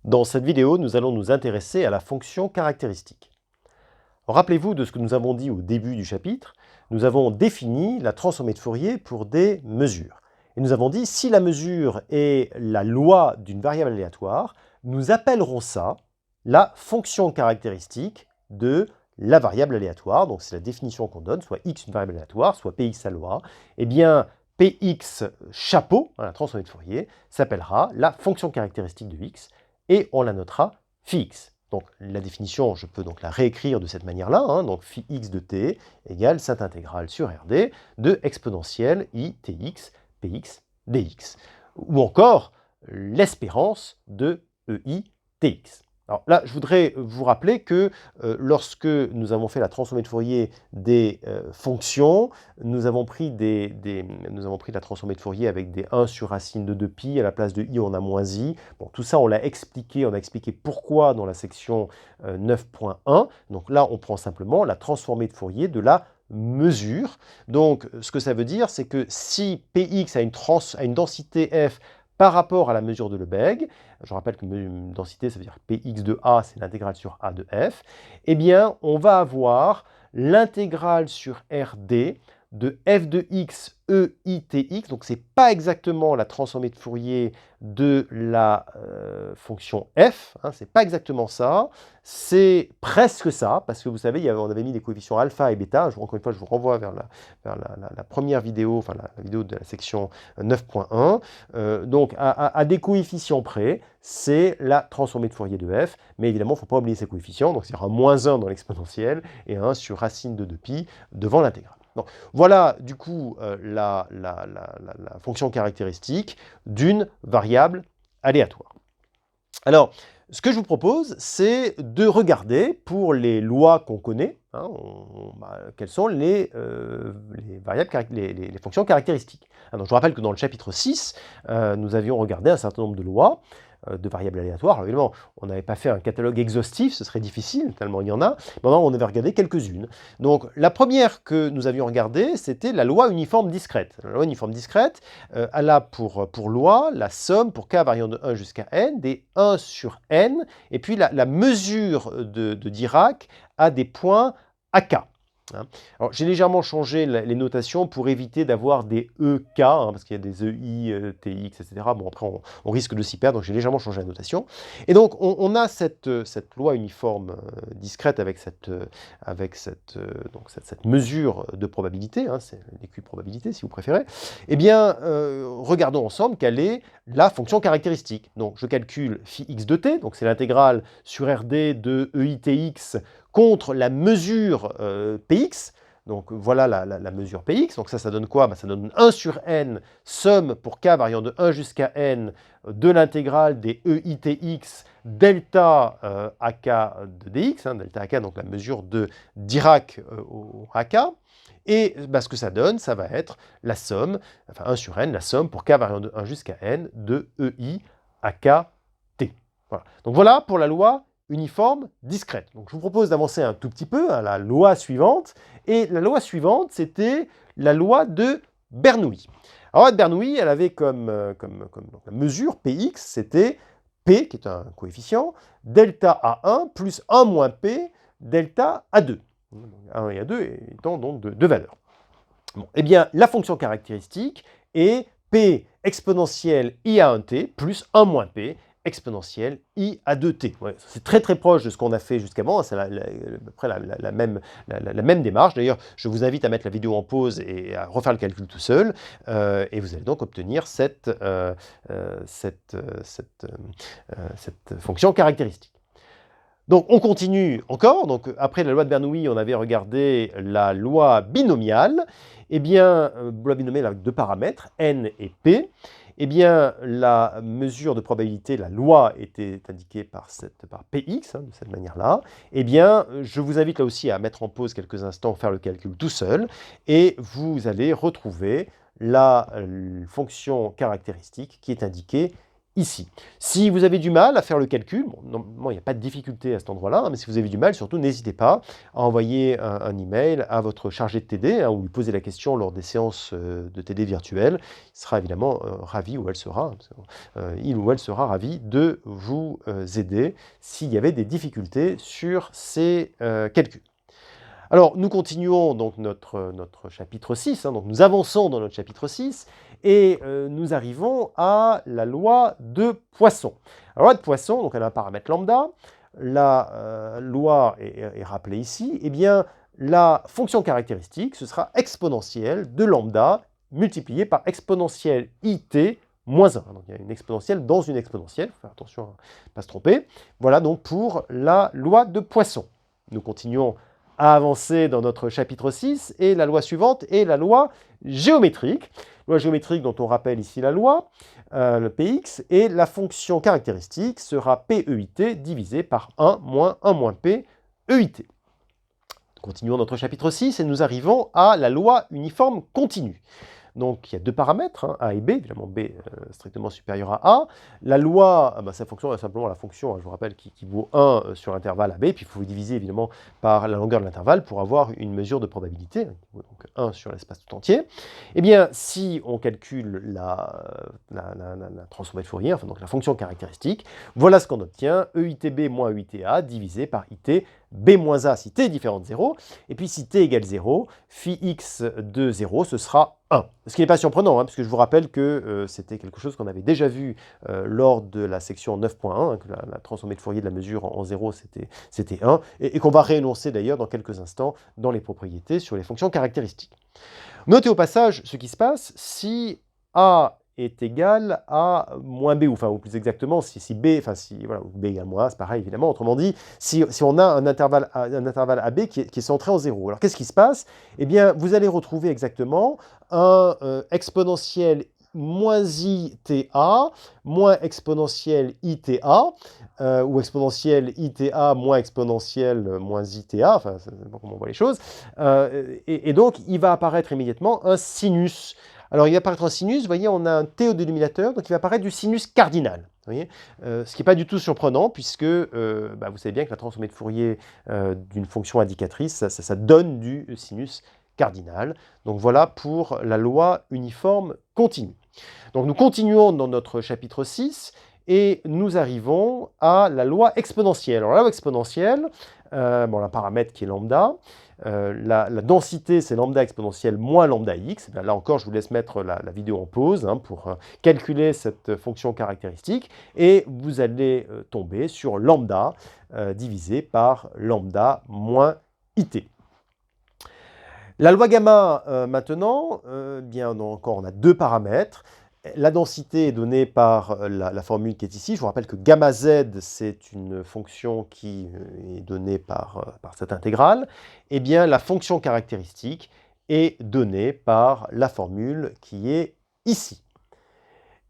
Dans cette vidéo, nous allons nous intéresser à la fonction caractéristique. Rappelez-vous de ce que nous avons dit au début du chapitre. Nous avons défini la transformée de Fourier pour des mesures. Et nous avons dit, si la mesure est la loi d'une variable aléatoire, nous appellerons ça la fonction caractéristique de la variable aléatoire. Donc c'est la définition qu'on donne, soit x une variable aléatoire, soit px sa loi. Eh bien, px chapeau, la transformée de Fourier, s'appellera la fonction caractéristique de x, et on la notera phi x. Donc la définition, je peux donc la réécrire de cette manière-là, donc phi x de t égale cette intégrale sur Rd de exponentielle i tx px dx, ou encore l'espérance de ei tx. Alors là, je voudrais vous rappeler que lorsque nous avons fait la transformée de Fourier des fonctions, nous avons pris la transformée de Fourier avec des 1 sur racine de 2pi, à la place de i, on a moins i. Bon, tout ça, on a expliqué pourquoi dans la section 9.1. Donc là, on prend simplement la transformée de Fourier de la mesure. Donc, ce que ça veut dire, c'est que si Px a une densité f par rapport à la mesure de Lebesgue, je rappelle qu'une densité, ça veut dire Px de A, c'est l'intégrale sur A de f, eh bien, on va avoir l'intégrale sur Rd de f de x EITX, donc c'est pas exactement la transformée de Fourier de la fonction f, c'est pas exactement ça, c'est presque ça, parce que vous savez, on avait mis des coefficients alpha et bêta. Encore une fois, je vous renvoie vers la première vidéo, enfin la vidéo de la section 9.1. Donc à des coefficients près, c'est la transformée de Fourier de f, mais évidemment, il ne faut pas oublier ces coefficients, donc il y aura moins 1 dans l'exponentielle et 1 sur racine de 2pi devant l'intégrale. Donc, voilà du coup la fonction caractéristique d'une variable aléatoire. Alors, ce que je vous propose, c'est de regarder pour les lois qu'on connaît, quelles sont les fonctions caractéristiques. Donc, je vous rappelle que dans le chapitre 6, nous avions regardé un certain nombre de lois de variables aléatoires. Alors, évidemment, on n'avait pas fait un catalogue exhaustif, ce serait difficile, tellement il y en a. Maintenant, on avait regardé quelques-unes. Donc, la première que nous avions regardée, c'était la loi uniforme discrète. La loi uniforme discrète, elle a pour loi la somme pour k variant de 1 jusqu'à n des 1 sur n, et puis la mesure de Dirac à des points à k. Alors, j'ai légèrement changé les notations pour éviter d'avoir des EK, parce qu'il y a des EI, TX, etc. Bon, après, on risque de s'y perdre, donc j'ai légèrement changé la notation. Et donc, on a cette loi uniforme discrète avec cette mesure de probabilité, c'est l'équiprobabilité, si vous préférez. Eh bien, regardons ensemble quelle est la fonction caractéristique. Donc, je calcule phi x de t, donc c'est l'intégrale sur Rd de EITX contre la mesure Px. Donc voilà la mesure Px. Donc ça donne quoi? Ça donne 1 sur n, somme pour k variant de 1 jusqu'à n de l'intégrale des EITX delta ak de dx, delta ak, donc la mesure de Dirac au ak. Et ce que ça donne, ça va être la somme, enfin 1 sur n, la somme pour k variant de 1 jusqu'à n de EI ak t. Voilà. Donc voilà pour la loi uniforme discrète. Donc je vous propose d'avancer un tout petit peu à la loi suivante. Et la loi suivante, c'était la loi de Bernoulli. Alors la loi de Bernoulli, elle avait comme la mesure Px, c'était P, qui est un coefficient, delta A1 plus 1 moins P, delta A2. 1 et A2 étant donc deux valeurs. Bon, eh bien, la fonction caractéristique est P exponentielle I à 1t plus 1 moins P exponentielle I à 2t. Ouais, c'est très très proche de ce qu'on a fait jusqu'avant, c'est à peu près la même démarche. D'ailleurs, je vous invite à mettre la vidéo en pause et à refaire le calcul tout seul, et vous allez donc obtenir cette fonction caractéristique. Donc on continue encore. Donc après la loi de Bernoulli, on avait regardé la loi binomiale. Eh bien, loi binomiale avec deux paramètres, n et p. Eh bien, la mesure de probabilité, la loi était indiquée par Px, de cette manière-là. Eh bien, je vous invite là aussi à mettre en pause quelques instants, faire le calcul tout seul, et vous allez retrouver la fonction caractéristique qui est indiquée ici. Si vous avez du mal à faire le calcul, bon, normalement il n'y a pas de difficulté à cet endroit-là, hein, mais si vous avez du mal, surtout n'hésitez pas à envoyer un email à votre chargé de TD, hein, ou lui poser la question lors des séances de TD virtuelles. Il sera évidemment ravi, ou elle sera, il ou elle sera ravi de vous aider s'il y avait des difficultés sur ces calculs. Alors, nous continuons donc notre chapitre 6, hein, donc nous avançons dans notre chapitre 6, et nous arrivons à la loi de Poisson. La loi de Poisson, donc elle a un paramètre lambda, la loi est rappelée ici, et bien la fonction caractéristique, ce sera exponentielle de lambda multiplié par exponentielle it moins 1. Donc il y a une exponentielle dans une exponentielle, faut faire attention à ne pas se tromper. Voilà donc pour la loi de Poisson. Nous continuons à avancer dans notre chapitre 6, et la loi suivante est la loi géométrique. Loi géométrique dont on rappelle ici la loi, le Px, et la fonction caractéristique sera PEIT divisé par 1 moins P EIT. Continuons notre chapitre 6 et nous arrivons à la loi uniforme continue. Donc il y a deux paramètres, hein, A et B, évidemment B strictement supérieur à A. La loi, sa fonction est simplement la fonction, je vous rappelle, qui vaut 1 sur l'intervalle AB, puis il faut diviser évidemment par la longueur de l'intervalle pour avoir une mesure de probabilité, donc 1 sur l'espace tout entier. Eh bien, si on calcule la transformée de Fourier, enfin donc la fonction caractéristique, voilà ce qu'on obtient, EITB moins EITA divisé par IT B moins A si t est différent de 0, et puis si t égale 0, phi x de 0, ce sera 1. Ce qui n'est pas surprenant, hein, puisque je vous rappelle que c'était quelque chose qu'on avait déjà vu lors de la section 9.1, hein, que la transformée de Fourier de la mesure en 0, c'était 1, et qu'on va réénoncer d'ailleurs dans quelques instants dans les propriétés sur les fonctions caractéristiques. Notez au passage ce qui se passe si A est égal à moins B, ou plus exactement, si B, voilà, B égale moins A, c'est pareil évidemment, autrement dit, si on a un intervalle AB qui est centré en 0. Alors qu'est-ce qui se passe? Eh bien, vous allez retrouver exactement un exponentiel moins ITA, moins exponentiel ITA, ou exponentiel ITA moins exponentiel moins ITA, enfin, ça dépend comment on voit les choses, et donc il va apparaître immédiatement un sinus. Alors, il va apparaître un sinus, vous voyez, on a un T au dénominateur, donc il va apparaître du sinus cardinal. Vous voyez, ce qui n'est pas du tout surprenant, puisque vous savez bien que la transformée de Fourier d'une fonction indicatrice, ça donne du sinus cardinal. Donc voilà pour la loi uniforme continue. Donc nous continuons dans notre chapitre 6, et nous arrivons à la loi exponentielle. Alors la loi exponentielle, un paramètre qui est lambda, la densité, c'est lambda exponentielle moins lambda x. Bien, là encore, je vous laisse mettre la vidéo en pause pour calculer cette fonction caractéristique. Et vous allez tomber sur lambda divisé par lambda moins it. La loi gamma, maintenant, bien encore, on a deux paramètres. La densité est donnée par la formule qui est ici. Je vous rappelle que gamma z, c'est une fonction qui est donnée par cette intégrale. Eh bien, la fonction caractéristique est donnée par la formule qui est ici.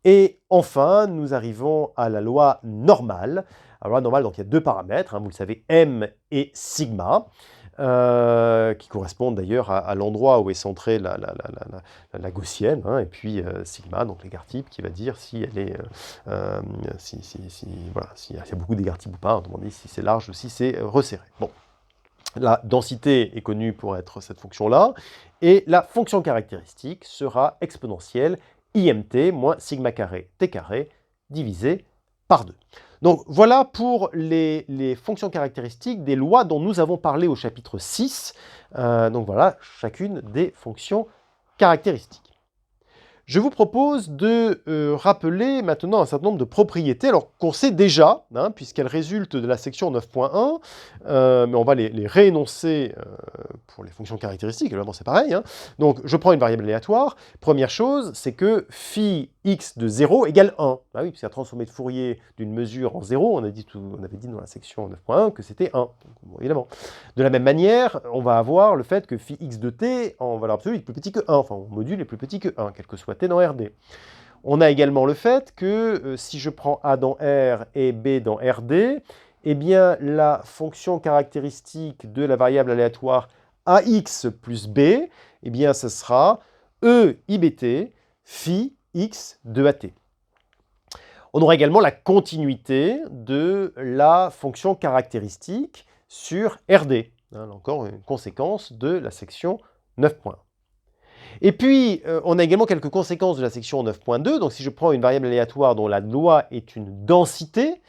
Et enfin, nous arrivons à la loi normale. La loi normale, donc il y a deux paramètres, hein, vous le savez, m et sigma. Qui correspondent d'ailleurs à l'endroit où est centrée la gaussienne, hein, et puis sigma, donc l'égard type, qui va dire si elle est, voilà, s'il y a beaucoup d'égard type ou pas, autrement dit, si c'est large ou si c'est resserré. Bon. La densité est connue pour être cette fonction-là, et la fonction caractéristique sera exponentielle IMT moins sigma carré t carré divisé par 2. Donc voilà pour les fonctions caractéristiques des lois dont nous avons parlé au chapitre 6. Donc voilà chacune des fonctions caractéristiques. Je vous propose de rappeler maintenant un certain nombre de propriétés, alors qu'on sait déjà, hein, puisqu'elles résultent de la section 9.1, mais on va les réénoncer pour les fonctions caractéristiques, évidemment c'est pareil. Hein. Donc je prends une variable aléatoire. Première chose, c'est que phi x de 0 égale 1. Ah oui, puisque la transformée de Fourier d'une mesure en 0, on avait dit dans la section 9.1 que c'était 1, bon, évidemment. De la même manière, on va avoir le fait que phi x de t en valeur absolue est plus petit que 1, enfin mon module est plus petit que 1, quel que soit t dans Rd. On a également le fait que si je prends A dans R et B dans Rd, eh bien la fonction caractéristique de la variable aléatoire AX plus B, eh bien ce sera E IBT phi x de AT. On aura également la continuité de la fonction caractéristique sur RD. Là encore, une conséquence de la section 9.1. Et puis, on a également quelques conséquences de la section 9.2. Donc, si je prends une variable aléatoire dont la loi est une densité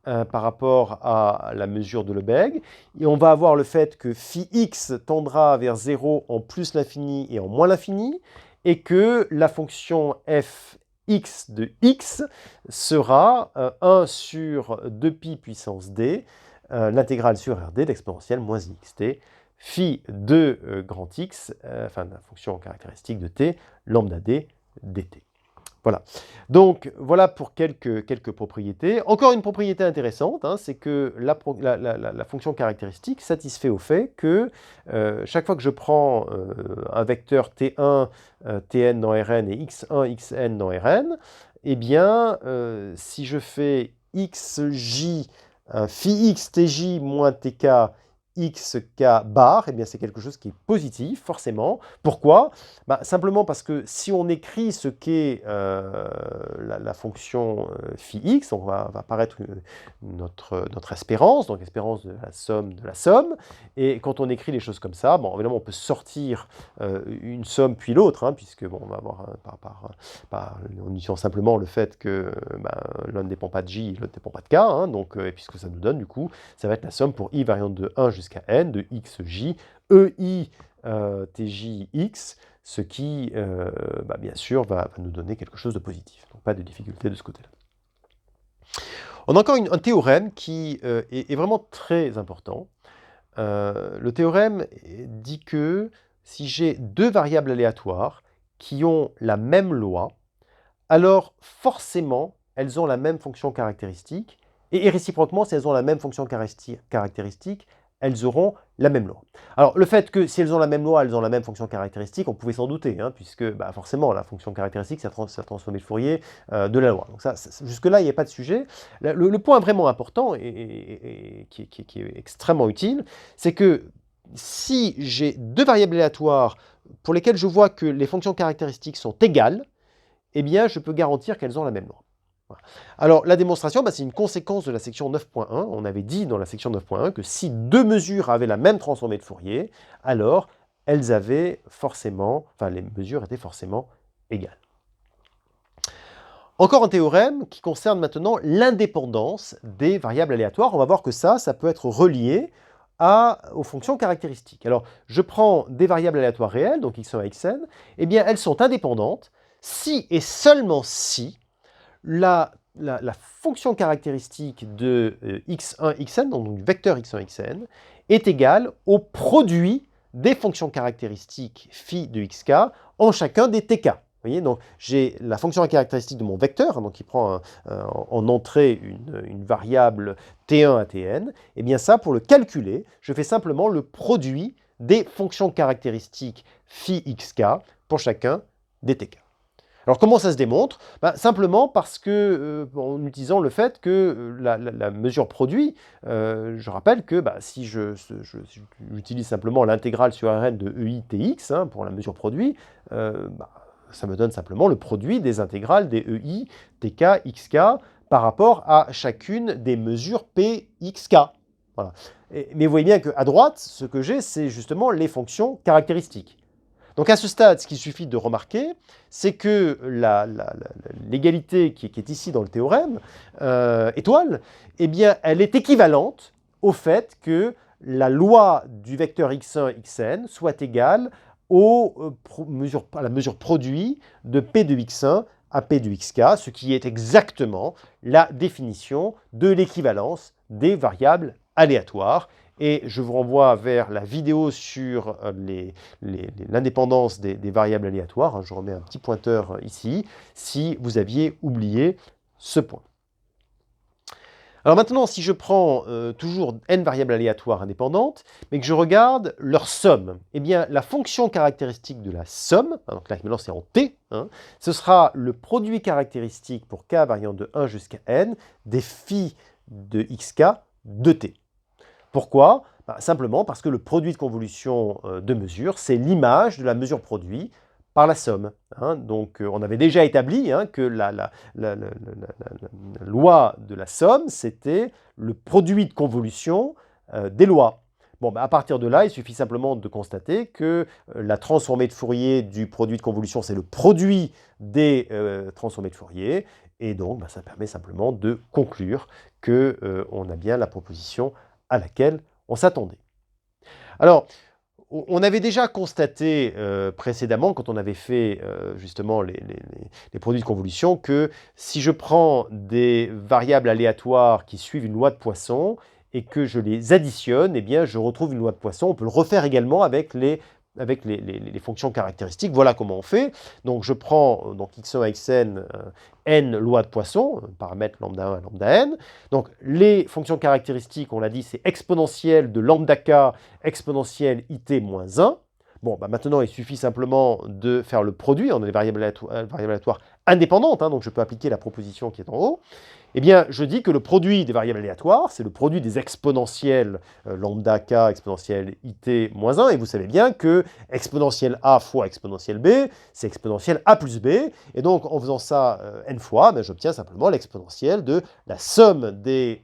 par rapport à la mesure de Lebesgue, et on va avoir le fait que phi x tendra vers 0 en plus l'infini et en moins l'infini, et que la fonction fx de x sera 1 sur 2pi puissance d, l'intégrale sur Rd d'exponentielle moins xt, phi de grand X, enfin la fonction caractéristique de t, lambda d dt. Voilà. Donc, voilà pour quelques propriétés. Encore une propriété intéressante, hein, c'est que la fonction caractéristique satisfait au fait que chaque fois que je prends un vecteur t1, tn dans Rn et x1, xn dans Rn, eh bien, si je fais xj, phi x tj moins tk, xk bar, eh bien c'est quelque chose qui est positif, forcément. Pourquoi? Simplement parce que si on écrit ce qu'est la fonction phi x, on va apparaître notre espérance, donc espérance de la somme, et quand on écrit les choses comme ça, bon, évidemment on peut sortir une somme puis l'autre, hein, puisque bon, on va avoir en utilisant simplement le fait que l'un ne dépend pas de j, l'autre ne dépend pas de k, hein, donc, et puisque ça nous donne, du coup, ça va être la somme pour i variante de 1 jusqu'à n de xj, ei tjx, ce qui, bien sûr, va nous donner quelque chose de positif. Donc pas de difficulté de ce côté-là. On a encore un théorème qui est vraiment très important. Le théorème dit que si j'ai deux variables aléatoires qui ont la même loi, alors forcément, elles ont la même fonction caractéristique, et réciproquement, si elles ont la même fonction caractéristique, elles auront la même loi. Alors, le fait que si elles ont la même loi, elles ont la même fonction caractéristique, on pouvait s'en douter, hein, puisque forcément, la fonction caractéristique, c'est la transformée de Fourier de la loi. Donc ça, jusque-là, il n'y a pas de sujet. Le point vraiment important et qui est extrêmement utile, c'est que si j'ai deux variables aléatoires pour lesquelles je vois que les fonctions caractéristiques sont égales, eh bien, je peux garantir qu'elles ont la même loi. Voilà. Alors, la démonstration, c'est une conséquence de la section 9.1. On avait dit dans la section 9.1 que si deux mesures avaient la même transformée de Fourier, alors elles avaient forcément, les mesures étaient forcément égales. Encore un théorème qui concerne maintenant l'indépendance des variables aléatoires. On va voir que ça peut être relié aux fonctions caractéristiques. Alors, je prends des variables aléatoires réelles, donc x1 et xn, eh bien, elles sont indépendantes si et seulement si la fonction caractéristique de x1, xn, donc du vecteur x1, xn, est égale au produit des fonctions caractéristiques phi de xk en chacun des tk. Vous voyez, donc j'ai la fonction caractéristique de mon vecteur, donc qui prend en entrée une variable t1 à tn, et bien ça, pour le calculer, je fais simplement le produit des fonctions caractéristiques phi xk pour chacun des tk. Alors comment ça se démontre? Simplement parce que, en utilisant le fait que la mesure produit, je rappelle que si j'utilise simplement l'intégrale sur Rn de ei tx, hein, pour la mesure produit, ça me donne simplement le produit des intégrales des ei, tk, xk par rapport à chacune des mesures p, xk. Voilà. Mais vous voyez bien qu'à droite, ce que j'ai, c'est justement les fonctions caractéristiques. Donc à ce stade, ce qu'il suffit de remarquer, c'est que l'égalité qui est ici dans le théorème, étoile, eh bien, elle est équivalente au fait que la loi du vecteur x1, xn soit égale à la mesure produit de p de x1 à p de xk, ce qui est exactement la définition de l'équivalence des variables aléatoires. Et je vous renvoie vers la vidéo sur l'indépendance des variables aléatoires. Je remets un petit pointeur ici, si vous aviez oublié ce point. Alors maintenant, si je prends toujours n variables aléatoires indépendantes, mais que je regarde leur somme, eh bien la fonction caractéristique de la somme, donc là maintenant c'est en t, hein, ce sera le produit caractéristique pour k variant de 1 jusqu'à n des phi de xk de t. Pourquoi? Simplement parce que le produit de convolution de mesure, c'est l'image de la mesure produit par la somme. Hein. Donc, on avait déjà établi que la loi de la somme, c'était le produit de convolution des lois. Bon, à partir de là, il suffit simplement de constater que la transformée de Fourier du produit de convolution, c'est le produit des transformées de Fourier, et donc ça permet simplement de conclure qu'on a bien la proposition à laquelle on s'attendait. Alors, on avait déjà constaté précédemment, quand on avait fait justement les produits de convolution, que si je prends des variables aléatoires qui suivent une loi de Poisson et que je les additionne, eh bien, je retrouve une loi de Poisson. On peut le refaire également avec les fonctions caractéristiques. Voilà comment on fait. Donc, je prends x1 à xn, n lois de Poisson, paramètres lambda 1 à lambda n. Donc, les fonctions caractéristiques, on l'a dit, c'est exponentielle de lambda k, exponentielle it moins 1. Bon, maintenant, il suffit simplement de faire le produit. On a des variables aléatoires indépendantes, donc je peux appliquer la proposition qui est en haut. Eh bien, je dis que le produit des variables aléatoires, c'est le produit des exponentielles lambda k, exponentielle it moins 1, et vous savez bien que exponentielle a fois exponentielle b, c'est exponentielle a plus b, et donc en faisant ça n fois, j'obtiens simplement l'exponentielle de la somme des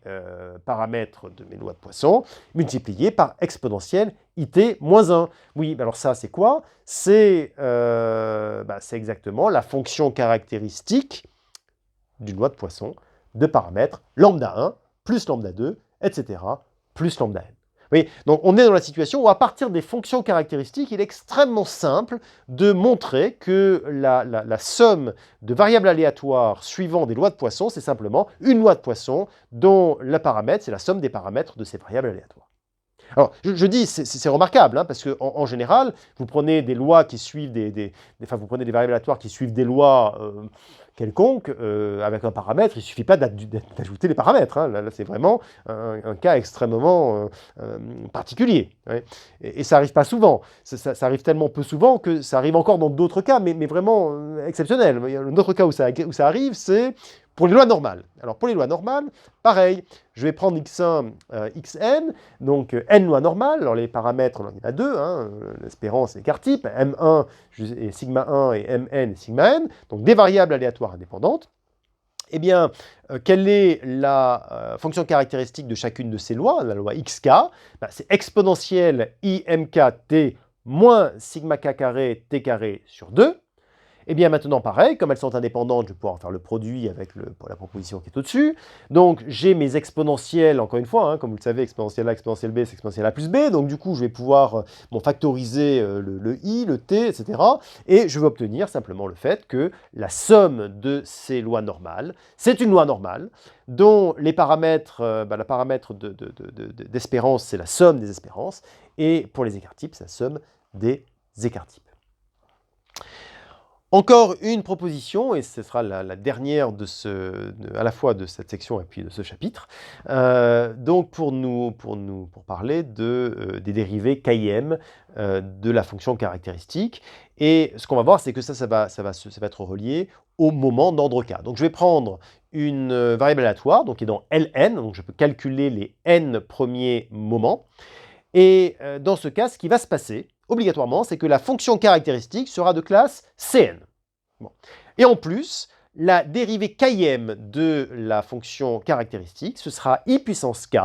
paramètres de mes lois de Poisson, multipliée par exponentielle it moins 1. Oui, alors ça, c'est quoi? C'est exactement la fonction caractéristique d'une loi de Poisson de paramètres lambda 1 plus lambda 2, etc., plus lambda n. Oui, donc on est dans la situation où à partir des fonctions caractéristiques, il est extrêmement simple de montrer que la somme de variables aléatoires suivant des lois de Poisson, c'est simplement une loi de Poisson dont le paramètre, c'est la somme des paramètres de ces variables aléatoires. Alors, je dis, c'est remarquable, parce qu'en général, vous prenez des lois qui suivent vous prenez des variables aléatoires qui suivent des lois quelconques, avec un paramètre, il ne suffit pas d'ajouter les paramètres. Là, c'est vraiment un cas extrêmement particulier. Ouais. Et ça n'arrive pas souvent. Ça arrive tellement peu souvent que ça arrive encore dans d'autres cas, mais vraiment exceptionnels. Il y a un autre cas où ça arrive, c'est pour les lois normales. Alors, pour les lois normales, pareil, je vais prendre x1, xn, donc n lois normales. Alors, les paramètres, il y en a deux, l'espérance et l'écart type, m1 et sigma 1 et mn et sigma n, donc des variables aléatoires indépendantes. Eh bien, quelle est la fonction caractéristique de chacune de ces lois? La loi xk, c'est exponentielle imk t moins sigma k carré t carré sur 2. Et bien maintenant, pareil, comme elles sont indépendantes, je vais pouvoir faire le produit avec la proposition qui est au-dessus. Donc j'ai mes exponentielles, encore une fois, comme vous le savez, exponentielle a, exponentielle b, c'est exponentielle a plus b. Donc du coup, je vais pouvoir factoriser le i, le t, etc. Et je vais obtenir simplement le fait que la somme de ces lois normales, c'est une loi normale dont les paramètres, le paramètre d'espérance, c'est la somme des espérances. Et pour les écarts-types, c'est la somme des écarts-types. Encore une proposition, et ce sera la dernière à la fois de cette section et puis de ce chapitre, donc pour parler des dérivés KIM de la fonction caractéristique. Et ce qu'on va voir, c'est que ça va être relié au moment d'ordre K. Donc je vais prendre une variable aléatoire, donc qui est dans Ln, donc je peux calculer les n premiers moments. Et dans ce cas, ce qui va se passer, obligatoirement, c'est que la fonction caractéristique sera de classe Cn. Bon. Et en plus, la dérivée km de la fonction caractéristique, ce sera i puissance k,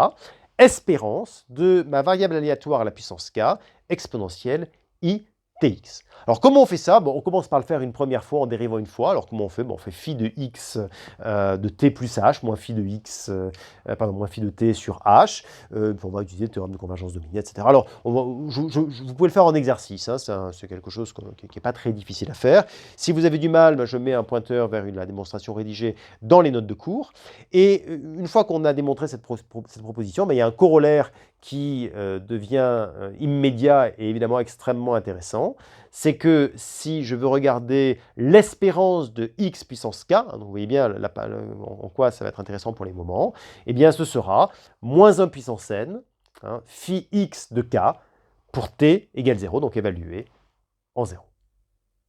espérance de ma variable aléatoire à la puissance k, exponentielle i tx. Alors comment on fait ça? On commence par le faire une première fois en dérivant une fois. Alors comment on fait? On fait phi de x de t plus h, moins phi de t sur h. On va utiliser le théorème de convergence dominée, etc. Alors vous pouvez le faire en exercice, c'est quelque chose qui n'est pas très difficile à faire. Si vous avez du mal, je mets un pointeur vers la démonstration rédigée dans les notes de cours. Et une fois qu'on a démontré cette proposition, il y a un corollaire qui devient immédiat et évidemment extrêmement intéressant, c'est que si je veux regarder l'espérance de x puissance k, donc vous voyez bien en quoi ça va être intéressant pour les moments, eh bien ce sera moins 1 puissance n, phi x de k pour t égale 0, donc évalué en 0.